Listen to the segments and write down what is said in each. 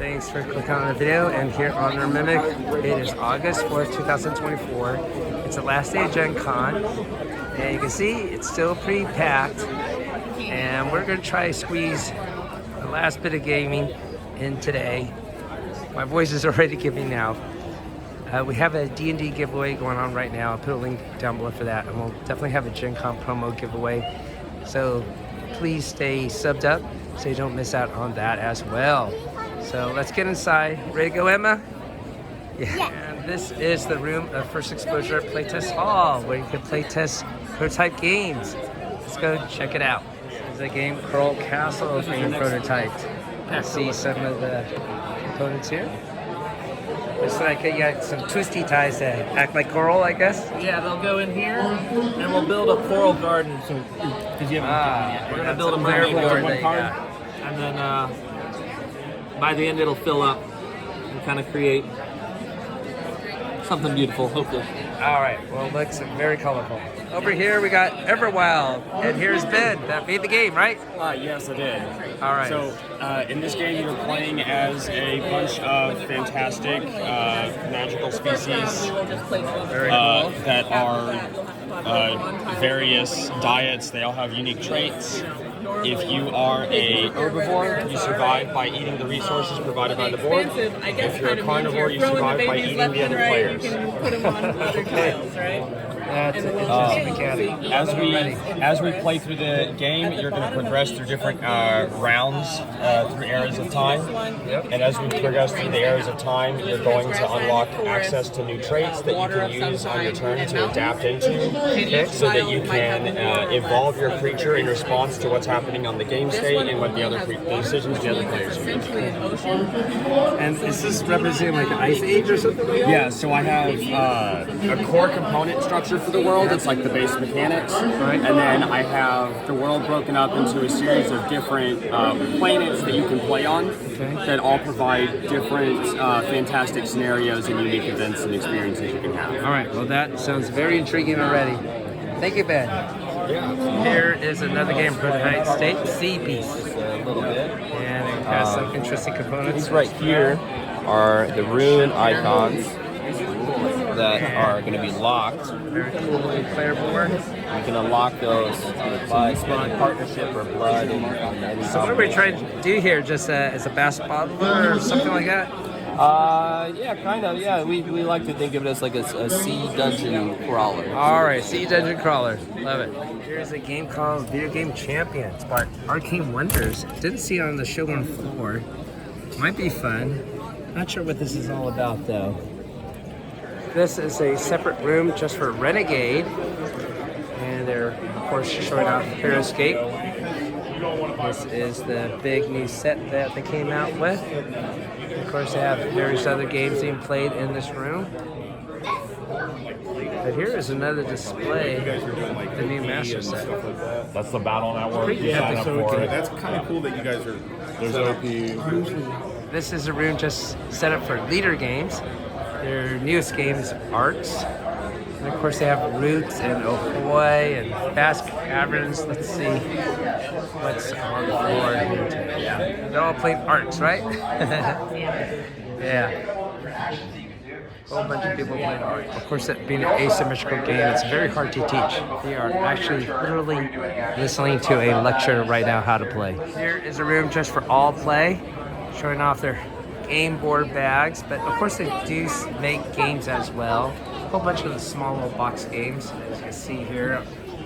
Thanks for clicking on the video, and here on our Mimic, it is August 4th, 2024. It's the last day of GenCon, and you can see it's still pretty packed, and we're going to try to squeeze the last bit of gaming in today. My voice is already giving out. We have a D&D giveaway going on right now. I'll put a link down below for that, and we'll definitely have a GenCon promo giveaway. So please stay subbed up so you don't miss out on that as well. So let's get inside. Ready to go, Emma? Yeah. And this is the room of First Exposure Playtest Hall, where you can playtest prototype games. Let's go check it out. This is a game, Coral Castle, being prototyped. Let's see some of the components here. Looks like you got some twisty ties that act like coral, I guess. Yeah, they'll go in here, and we'll build a coral garden. So, because you haven't, we're gonna build a mermaid garden, one card, and then by the end it'll fill up and kind of create something beautiful, hopefully. All right. Well, it looks very colorful. Over here we got Everwild, and here's Ben that made the game, right? Yes, I did. All right. So in this game, you're playing as a bunch of fantastic magical species that are various diets. They all have unique traits. If you are a herbivore, you survive by eating the resources provided by the board. If you're a carnivore, you survive by eating the other players. That's an interesting mechanic. As we play through the game, you're going to progress through different rounds through areas of time. And as we progress through the areas of time, you're going to unlock access to new traits that you can use on your turn to adapt into, so that you can evolve your creature in response to what's happening on the game state and what the decisions the other players are making. And is this representing like the Ice Age or something? Yeah, so I have a core component structure for the world. It's like the base mechanics, right? And then I have the world broken up into a series of different planets that you can play on, that all provide different fantastic scenarios and unique events and experiences you can have. All right, well that sounds very intriguing already. Thank you, Ben. Yeah. Here is another game, Prototype State Sea Beast. A little bit. And it has some interesting components. These right here are the rune icons that are going to be locked. Very cool player board. You can unlock those by spending partnership or blood. So what are we trying to do here? Just as a bass bottler or something like that? Yeah, kind of. Yeah, we like to think of it as like a sea dungeon crawler. All right, sea dungeon crawler. Love it. Here's a game called Video Game Champions by Arcane Wonders. Didn't see it on the showroom floor. Might be fun. Not sure what this is all about though. This is a separate room just for Renegade, and they're of course showing off Heroescape. This is the big new set that they came out with. Of course, they have various other games being played in this room. But here is another display, the new Master Set. That's the Battle Network you sign up for. That's kind of cool that you guys are. There's OP. This is a room just set up for leader games. Their newest game is Arts. And of course they have Roots and Ahoy and Fast Caverns. Let's see what's on the board here today. They're all playing Arts, right? Yeah. A whole bunch of people playing Arts. Of course, that being an asymmetrical game, it's very hard to teach. They are actually literally listening to a lecture right now how to play. Here is a room just for all play, showing off their game board bags, but of course they do make games as well. A whole bunch of the small little box games, as you can see here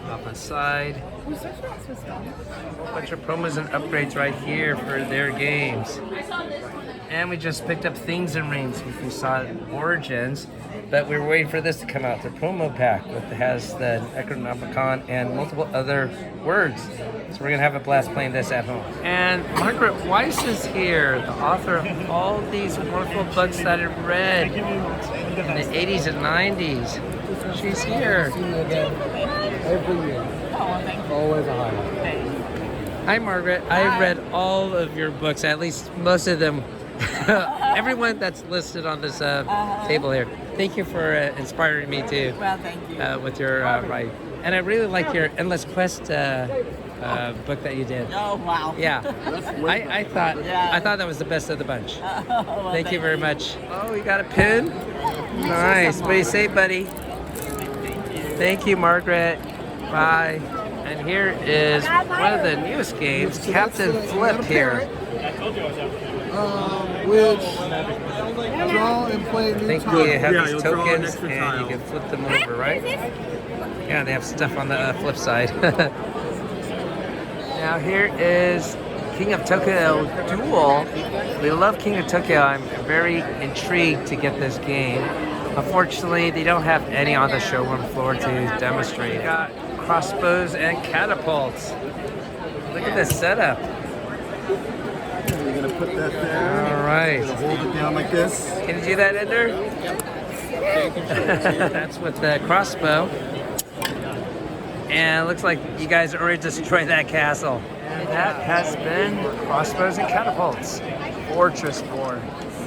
off the side. A whole bunch of promos and upgrades right here for their games. And we just picked up Things and Rings, which we saw at Origins, but we were waiting for this to come out, the promo pack that has the Necronomicon and multiple other words. So we're gonna have a blast playing this at home. And Margaret Weis is here, the author of all these wonderful books that I've read in the 80s and 90s. She's here. Every year. Always a highlight. Hi, Margaret. I read all of your books, at least most of them. Everyone that's listed on this table here. Thank you for inspiring me too. Well, thank you. With your writing. And I really like your Endless Quest book that you did. Oh wow. Yeah, I thought that was the best of the bunch. Well, Thank you very much. Oh, you got a pin? Nice. What do you say, buddy? Thank you, Margaret. Bye. And here is one of the newest games, Captain Flip here. Which draw and play I think you have these tokens and you can flip them over, right? Yeah, they have stuff on the flip side. Now here is King of Tokyo Duel. We love King of Tokyo. I'm very intrigued to get this game. Unfortunately, they don't have any on the showroom floor to demonstrate. We got crossbows and catapults. Look at this setup. You're gonna put that there. All right. You're gonna hold it down like this. Can you do that, Ender? That's with the crossbow. And it looks like you guys already destroyed that castle. And that has been Crossbows and Catapults, Fortress 4.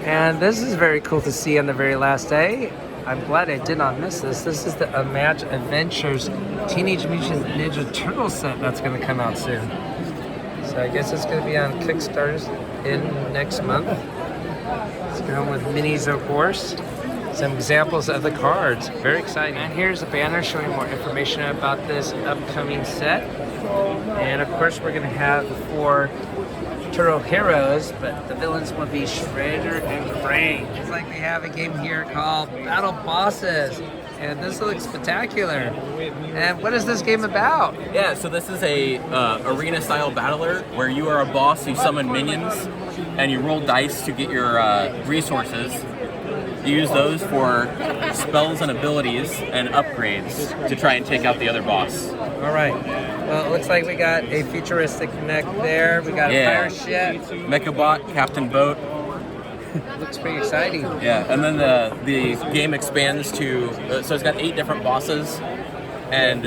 And this is very cool to see on the very last day. I'm glad I did not miss this. This is the Match Adventures Teenage Mutant Ninja Turtle set that's going to come out soon. So I guess it's going to be on Kickstarter in next month. It's going with minis, of course. Some examples of the cards. Very exciting. And here's a banner showing more information about this upcoming set. And of course, we're going to have 4 Turtle heroes, but the villains will be Shredder and Brain. It's like we have a game here called Battle Bosses. And this looks spectacular. And what is this game about? Yeah, so this is a arena-style battler where you are a boss, you summon minions, and you roll dice to get your resources. You use those for spells and abilities and upgrades to try and take out the other boss. All right. Well, it looks like we got a futuristic mech there. We got a fire ship. Mechabot, Captain Boat. Looks pretty exciting. Yeah, and then the game expands to, so it's got 8 different bosses, and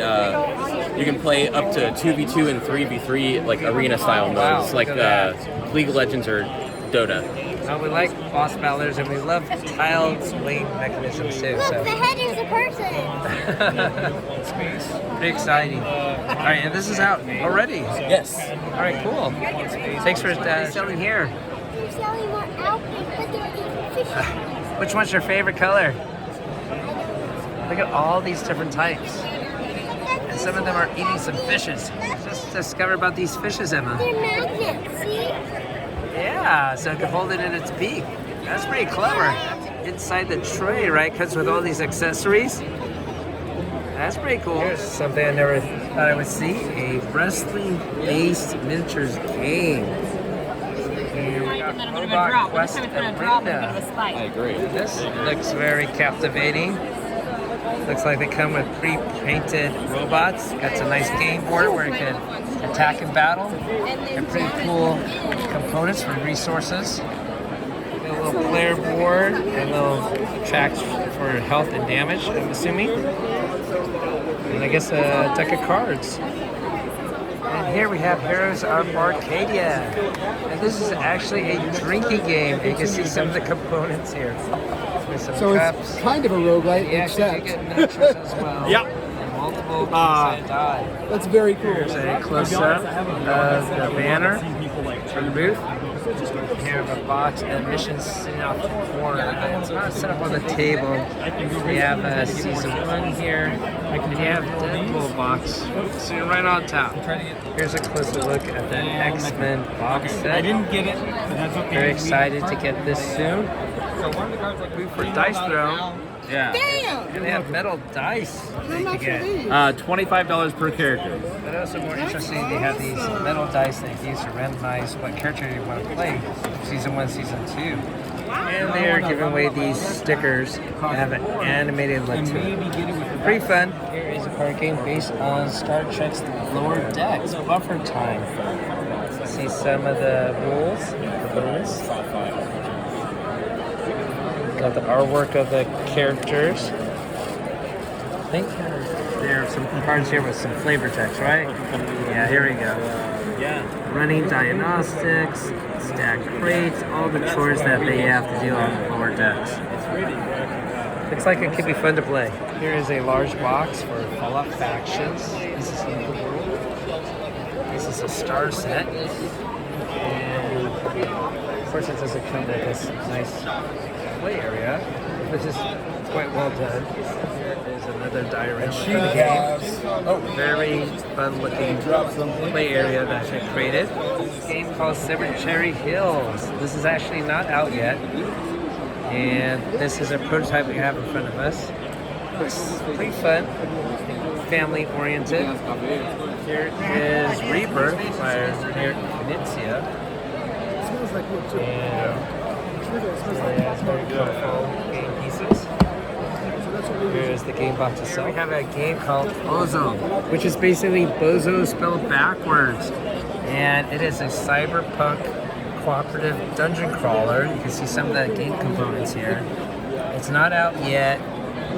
you can play up to 2v2 and 3v3 like arena-style modes, like League of Legends or Dota. We like boss battlers, and we love tiled swing mechanisms too. Look, So. the head is a person. Pretty exciting. All right, and this is out already. Yes. All right, cool. Thanks for selling here. They're selling more outfits, but they're eating fish. Which one's your favorite color? Look at all these different types. And some of them are eating some fishes. Just discovered about these fishes, Emma. They're magnets, see? Yeah, so it can hold it in its beak. That's pretty clever. Inside the tray, right, comes with all these accessories. That's pretty cool. Here's something I never thought I would see, a wrestling-based miniatures game. And we got Robot Quest Arena. I agree. This looks very captivating. Looks like they come with pre-painted robots. Got some nice game board where it can attack and battle. And pretty cool components for resources. A little player board and little tracks for health and damage, I'm assuming. And I guess a deck of cards. And here we have Heroes of Arcadia. And this is actually a drinking game. You can see some of the components here. Some So cups. it's kind of a roguelite, You actually except get miniatures as well. Yeah. And multiple pieces of die. that's very cool. Here's a close-up of the banner from the booth. Here we have a box and missions sitting off the corner. It's not set up on the table. We have season 1 here. And you have Deadpool box sitting right on top. Here's a closer look at the X-Men box set. I didn't get it, but that's okay. Very excited to get this soon. For dice throw. Yeah. And they have metal dice that you can get. $25 per character. But also more interesting, they have these metal dice that you use to randomize what character you want to play. Season 1, Season 2. And they are giving away these stickers that have an animated look to it. Pretty fun. Here is a card game based on Star Trek's Lower Decks, Buffer Time. See some of the rules, components. Got the artwork of the characters. I think there are some cards here with some flavor text, right? Yeah, here we go. Yeah. Running diagnostics, stack crates, all the chores that they have to do on lower decks. Looks like it could be fun to play. Here is a large box for Fallout Factions. This is This is a star set. And of course it doesn't come with this nice play area, which is quite well done. Here is another diorama game. Very fun looking play area that I created. This game called Cyberpunk Hills. This is actually not out yet. And this is a prototype we have in front of us. Looks pretty fun, family oriented. Here is Rebirth by Knizia. And it's very colorful game pieces. Here's the game box itself. We have a game called Bozo, which is basically Bozo spelled backwards. And it is a cyberpunk cooperative dungeon crawler. You can see some of the game components here. It's not out yet.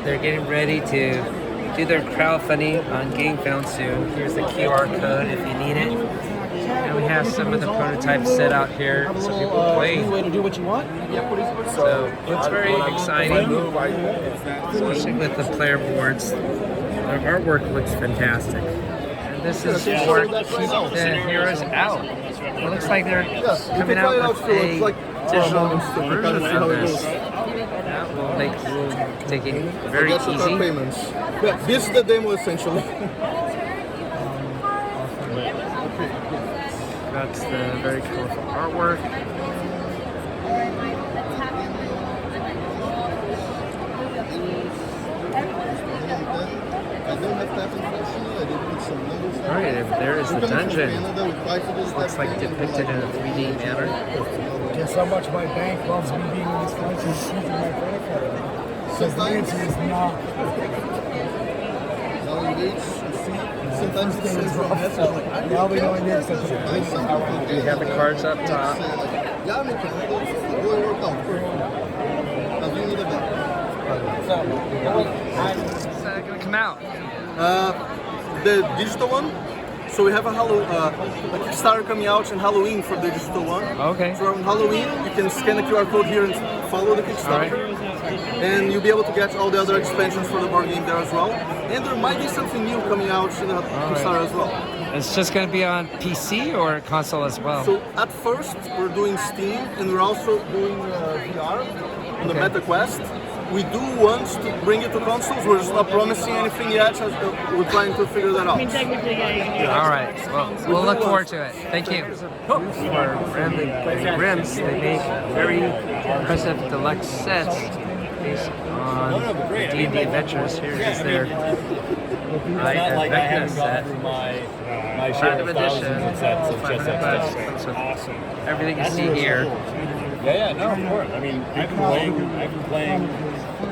They're getting ready to do their crowdfunding on GameFound soon. Here's the QR code if you need it. And we have some of the prototypes set out here so people play. Way to do what you want. So it's very exciting, especially with the player boards. The artwork looks fantastic. And this is for the Heroes Out. It looks like they're coming out with a digital version of this. That will take it very easy. Yeah, this is the demo essentially. That's the very colorful artwork. Alright, there is the dungeon. Looks like depicted in a 3D manner. Guess how much my bank loves me being in this country using my credit card. Because the answer is no. Sometimes it says Now we know next. We have the cards up top. It's gonna come out. The digital one. So we have a Kickstarter coming out on Halloween for the digital one. Okay. So on Halloween, you can scan the QR code here and follow the Kickstarter. And you'll be able to get all the other expansions for the board game there as well. And there might be something new coming out in the Kickstarter as well. It's just going to be on PC or console as well? So at first, we're doing Steam, and we're also doing VR on the Meta Quest. We do want to bring it to consoles. We're just not promising anything yet. We're trying to figure that out. All right. Well, we'll look forward to it. Thank you. For Rims, they make very impressive deluxe sets based on the D&D adventures. Here is their Vecna set. Platinum edition. Awesome. Everything you see here. Yeah, no, of course. I mean,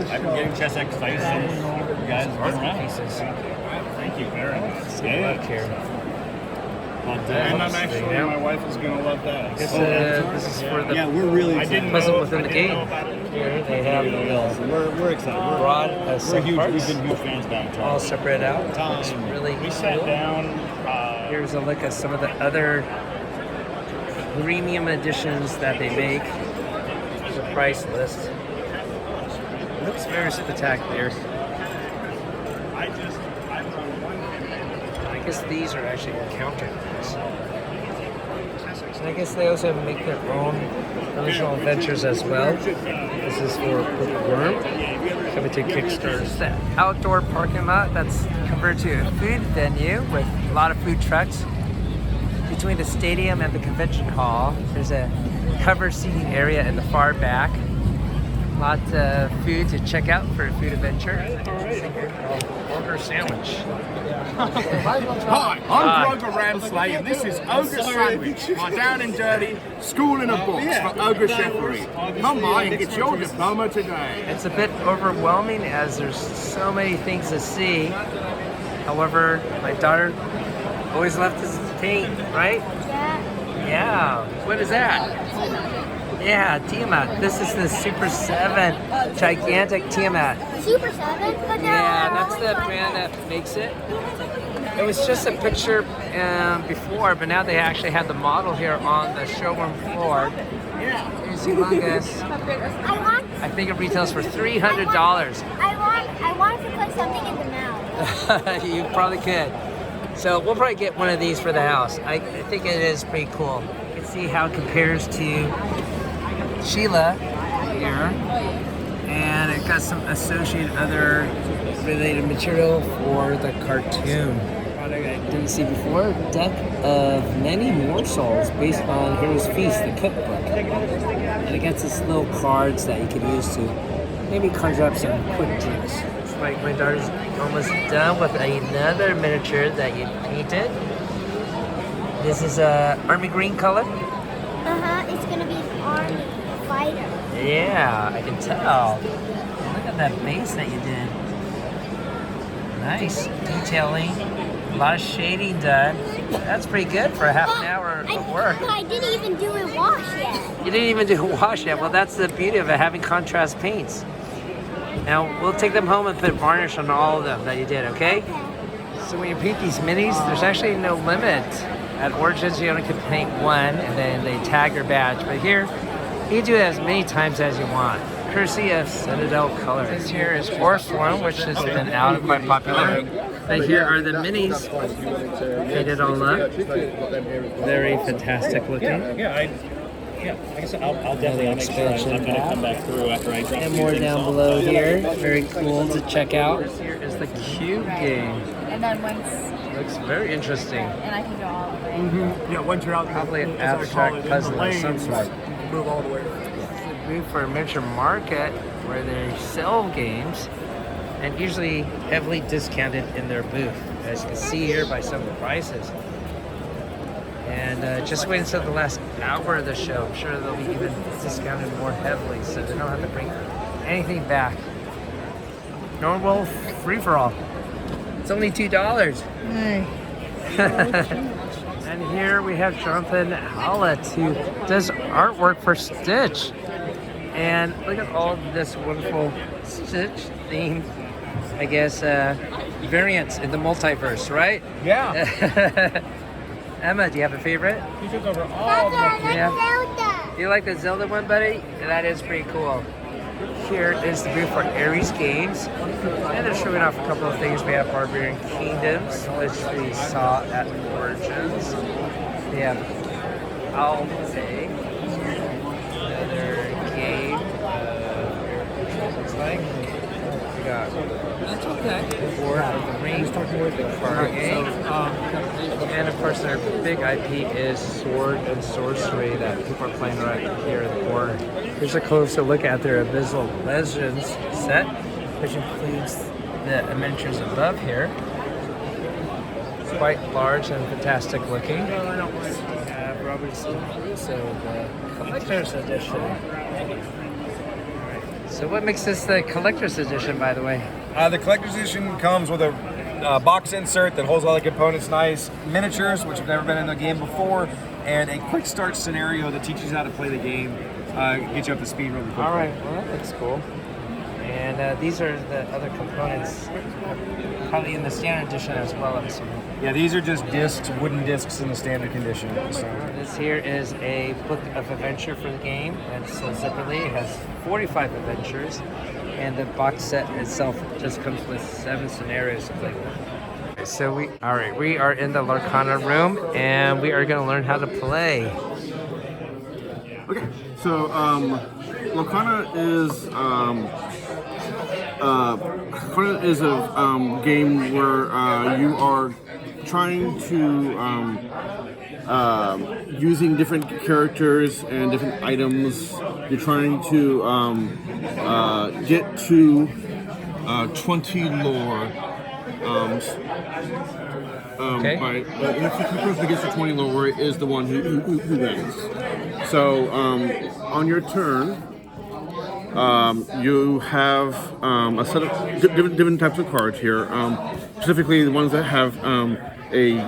I've been getting chess exercises since you guys have been around. Thank you very much. Here. And I'm actually, my wife is going to love that. This is for the we're really excited. present within the game. Here they have We're excited. broad We've been huge fans back all separated out. It's really We sat cool. down. Here's a look at some of the other premium editions that they make. There's a price list. It looks very spectacular. I guess these are actually encounter cards. And I guess they also make their own original adventures as well. This is for Bookworm. Coming to Kickstarter. It's the outdoor parking lot that's converted to a food venue with a lot of food trucks. Between the stadium and the convention hall, there's a covered seating area in the far back. Lots of food to check out for a food adventure. Burger sandwich. Hi, I'm Grover Ramsley, and this is Ogre Sandwich, my down and dirty school in a box for Ogre Cheffery. Come by and get your diploma today. It's a bit overwhelming as there's so many things to see. However, my daughter always left us paint, right? Yeah. What is that? Yeah, Tiamat. This is the Super 7 gigantic Tiamat. Super 7? But Yeah, that's the brand that makes it. It was just a picture before, but now they actually have the model here on the showroom floor. It's humongous. I think it retails for $300. I want to put something in the mouth. You probably could. So we'll probably get one of these for the house. I think it is pretty cool. You can see how it compares to Sheila here. And it got some associated other related material for the cartoon. Product I didn't see before, Deck of Many Morsels based on Hero's Feast, the cookbook. And it gets these little cards that you can use to maybe conjure up some quick drinks. Looks like my daughter's almost done with another miniature that you painted. This is a army green color. It's gonna be an army fighter. Yeah, I can tell. Look at that base that you did. Nice detailing, a lot of shading done. That's pretty good for a half an hour of work. But I didn't even do a wash yet. You didn't even do a wash yet. Well, that's the beauty of it, having contrast paints. Now, we'll take them home and put varnish on all of them that you did, okay? So when you paint these minis, there's actually no limit. At Origins, you only can paint one, and then they tag your badge. But here, you can do it as many times as you want, courtesy of Citadel Colors. This here is Orphan, which has been out and quite popular. But here are the minis, painted all up. Very fantastic looking. I guess I'll definitely make sure I'm going to come back through after I drop. And more down below here. Very cool to check out. Here is the cube game. And then once... Looks very interesting. And I can go all the way. Yeah, once you're out, Probably an abstract puzzle of some sort. You can move all the way. It's a booth for a miniature market where they sell games and usually heavily discounted in their booth, as you can see here by some of the prices. And just wait until the last hour of the show. I'm sure they'll be even discounted more heavily, so they don't have to bring anything back. Normal free-for-all. It's only $2. And here we have Jonathan Hallett, who does artwork for Stitch. And look at all this wonderful Stitch themed, I guess, variants in the multiverse, right? Yeah. Emma, do you have a favorite? You took over all the Yeah. You like the Zelda one, buddy? That is pretty cool. Here is the booth for Aries Games. And they're showing off a couple of things. We have Barbarian Kingdoms, which we saw at Origins. We have Alpay, another game. Looks like. We got That's okay. War of the Rings, the card game. And of course, their big IP is Sword and Sorcery that people are playing right here in the corner. Here's a closer look at their Abyssal Legends set, which includes the miniatures above here. It's quite large and fantastic looking. We have Robinson Crusoe, the collector's edition. So what makes this the collector's edition, by the way? The collector's edition comes with a box insert that holds all the components nice, miniatures, which have never been in the game before, and a quick start scenario that teaches you how to play the game, get you up to speed really quickly. All right, well, that looks cool. And these are the other components, probably in the standard edition as well, I'm assuming. Yeah, these are just discs, wooden discs in the standard condition. So. This here is a book of adventure for the game, and sold separately. It has 45 adventures, and the box set itself just comes with 7 scenarios to play with. So we are in the Lorcana room, and we are going to learn how to play. Okay, so Lorcana is a game where you are trying to using different characters and different items. You're trying to get to 20 lore. Okay. If the person who gets to 20 lore is the one who wins. So on your turn, you have a set of different types of cards here. Specifically, the ones that have a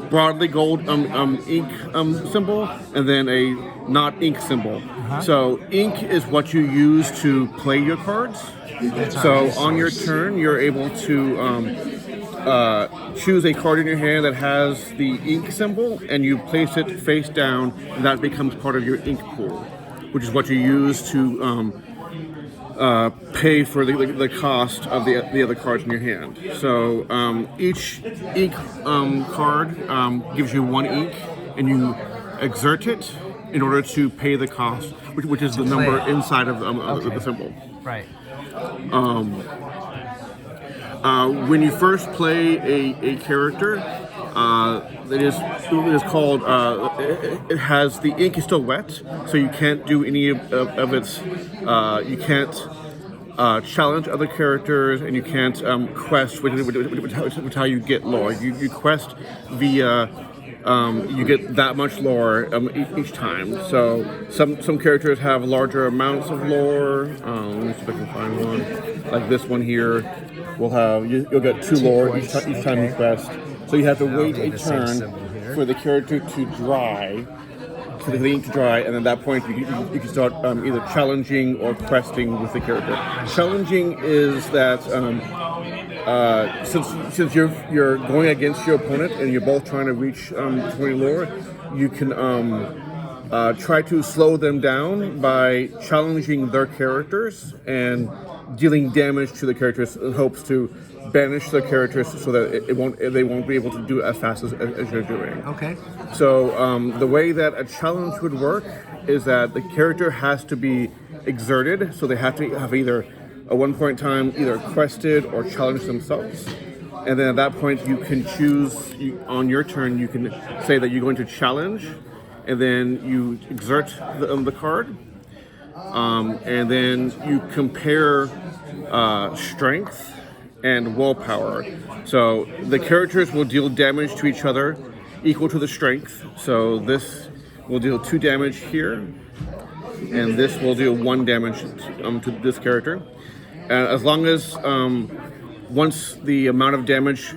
broadly gold ink symbol, and then a not ink symbol. So ink is what you use to play your cards. So on your turn, you're able to choose a card in your hand that has the ink symbol, and you place it face down, and that becomes part of your ink pool, which is what you use to pay for the cost of the other cards in your hand. So each ink card gives you 1 ink, and you exert it in order to pay the cost, which is the number inside of the symbol. Right. When you first play a character, it is called. It has the ink is still wet, so you can't do any of its. You can't challenge other characters, and you can't quest, which is how you get lore. You quest via. You get that much lore each time. So some characters have larger amounts of lore. Let me see if I can find one. Like this one here, will have you'll get 2 lore each time you quest. So you have to wait a turn for the character to dry, for the ink to dry, and at that point you can start either challenging or questing with the character. Challenging is that. Since you're going against your opponent and you're both trying to reach 20 lore, you can try to slow them down by challenging their characters and dealing damage to the characters in hopes to banish the characters so that they won't be able to do as fast as you're doing. Okay. So the way that a challenge would work is that the character has to be exerted, so they have to have either at one point in time either quested or challenged themselves, and then at that point you can choose on your turn. You can say that you're going to challenge, and then you exert the card, and then you compare strength and willpower. So the characters will deal damage to each other equal to the strength. So this will deal 2 damage here, and this will deal 1 damage to this character. As long as once the amount of damage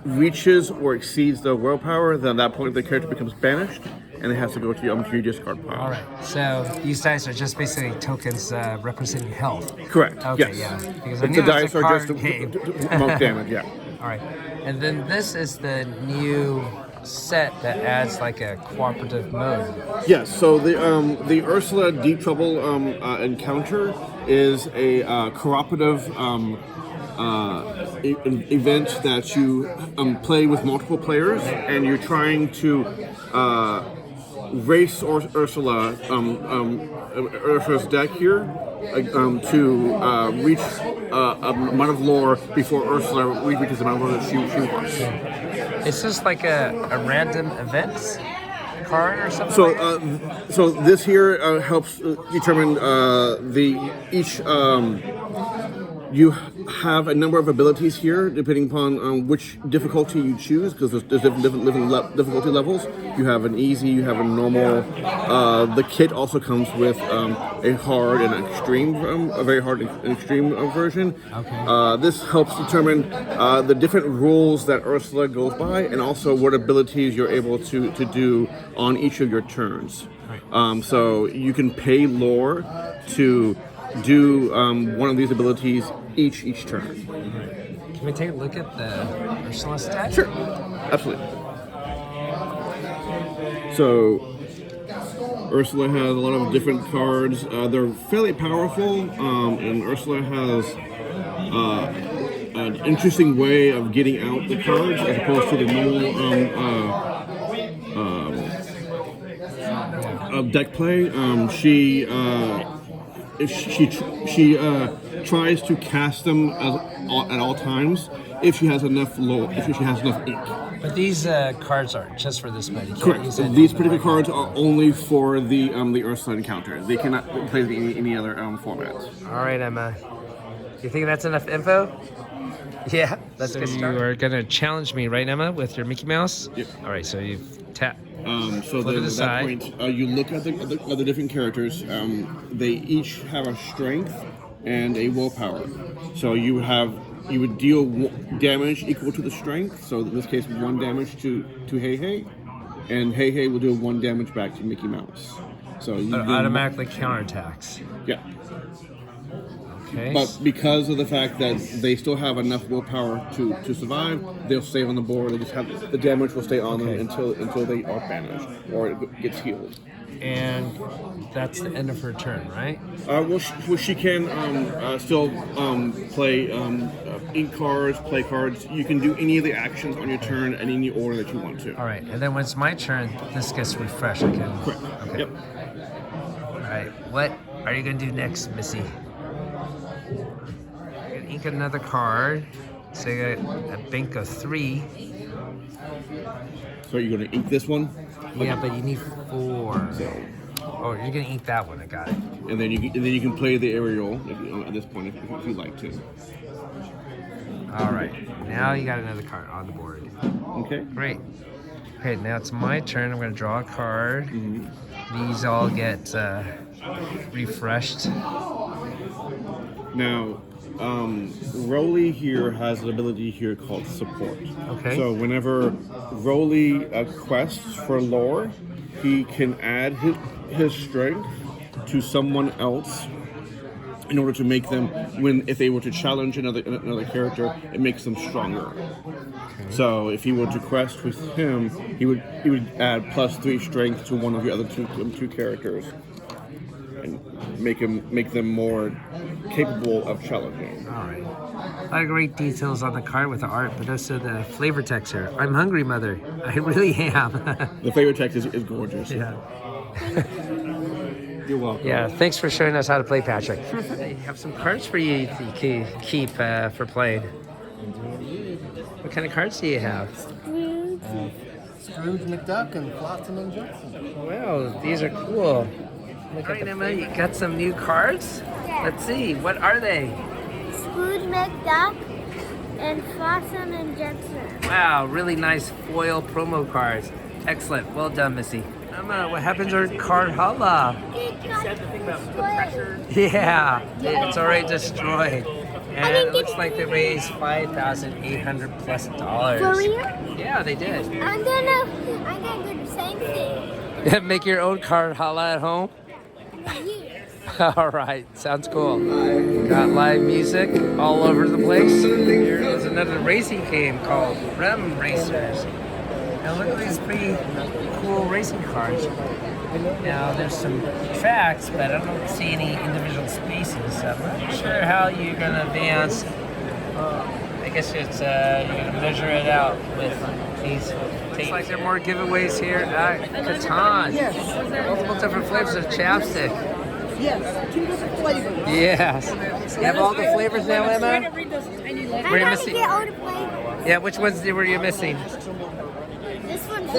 reaches or exceeds the willpower, then at that point the character becomes banished, and it has to go to your discard pile. All right. So these dice are just basically tokens representing health. Correct. Okay. Yes. Yeah. Because the dice are just to mark damage. Yeah. All right. And then this is the new set that adds like a cooperative mode. Yes. So the Ursula Deep Trouble encounter is a cooperative event that you play with multiple players, and you're trying to race Ursula's deck here to reach amount of lore before Ursula reaches the amount of lore that she wants. Is this like a random event card or something? So, so this here helps determine each. You have a number of abilities here, depending upon which difficulty you choose, because there's different difficulty levels. You have an easy, you have a normal. The kit also comes with a hard and an extreme, a very hard and extreme version. Okay. This helps determine the different rules that Ursula goes by, and also what abilities you're able to do on each of your turns. Right. So you can pay lore to do one of these abilities each turn. Can we take a look at the Ursula stat? Sure, absolutely. So Ursula has a lot of different cards. They're fairly powerful, and Ursula has an interesting way of getting out the cards as opposed to the normal deck play. She tries to cast them at all times if she has enough ink. But these cards are just for this mode. Correct. These particular cards are only for the Ursula encounter. They cannot play any other format. All right, Emma. You think that's enough info? Yeah, that's good start. You are gonna challenge me, right, Emma, with your Mickey Mouse? Yep. All right, so you've tapped. So then at that point, you look at the different characters. They each have a strength and a willpower. So you would deal damage equal to the strength. So in this case, 1 damage to Hey Hey, and Hey Hey will do 1 damage back to Mickey Mouse. So you automatically counterattacks. Yeah. Okay. But because of the fact that they still have enough willpower to survive, they'll stay on the board. They just have the damage will stay on them until they are banished or it gets healed. And that's the end of her turn, right? She can still play ink cards, play cards. You can do any of the actions on your turn in any order that you want to. All right, and then when it's my turn, this gets refreshed again. Correct. Okay. Yep. All right, what are you gonna do next, Missy? You're gonna ink another card. So you got a bank of 3. So you're gonna ink this one? Yeah, but you need 4. So. Oh, you're gonna ink that one. I got it. And then you can play the aerial at this point if you'd like to. All right, now you got another card on the board. Okay. Great. Okay, now it's my turn. I'm gonna draw a card. These all get refreshed. Now, Rolly here has an ability here called support. Okay. So whenever Rolly quests for lore, he can add his strength to someone else in order to make them, if they were to challenge another character, it makes them stronger. Okay. So if he were to quest with him, he would add +3 strength to one of the other two characters, and make them more capable of challenging. All right. A lot of great details on the card with the art, but also the flavor text here. I'm hungry, mother. I really am. The flavor text is gorgeous. Yeah. You're welcome. Yeah, thanks for showing us how to play, Patrick. I have some cards for you to keep for playing. What kind of cards do you have? Scrooge McDuck and Flotsam and Jetsam. Wow, these are cool. Look at Emma, you got some new cards? Yeah. Let's see, what are they? Scrooge McDuck and Flotsam and Jetsam. Wow, really nice foil promo cards. Excellent, well done, Missy. Emma, what happens to our card hala? Said the thing about the pressure. Yeah, it's already destroyed. And it looks like they raised $5,800 plus. For real? Yeah, they did. I'm gonna do the same thing. Make your own card hala at home? All right, sounds cool. Got live music all over the place. Here is another racing game called Rem Racers. Now look at these pretty cool racing cars. Now there's some tracks, but I don't see any individual spaces. So I'm not sure how you're gonna advance. I guess it's you're gonna measure it out with these. Looks like there are more giveaways here at Catan. Yes. Multiple different flavors of chapstick. Yes, 2 different flavors. Yes. You have all the flavors now, Emma? I'm gonna get all the flavors. Yeah, which ones were you missing? This one's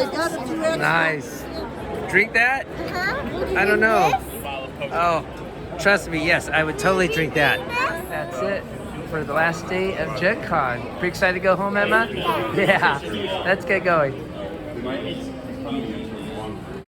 Nice. Drink that? Uh-huh. I don't know. Oh, trust me, yes, I would totally drink that. That's it for the last day of GenCon. Pretty excited to go home, Emma? Yeah. Let's get going.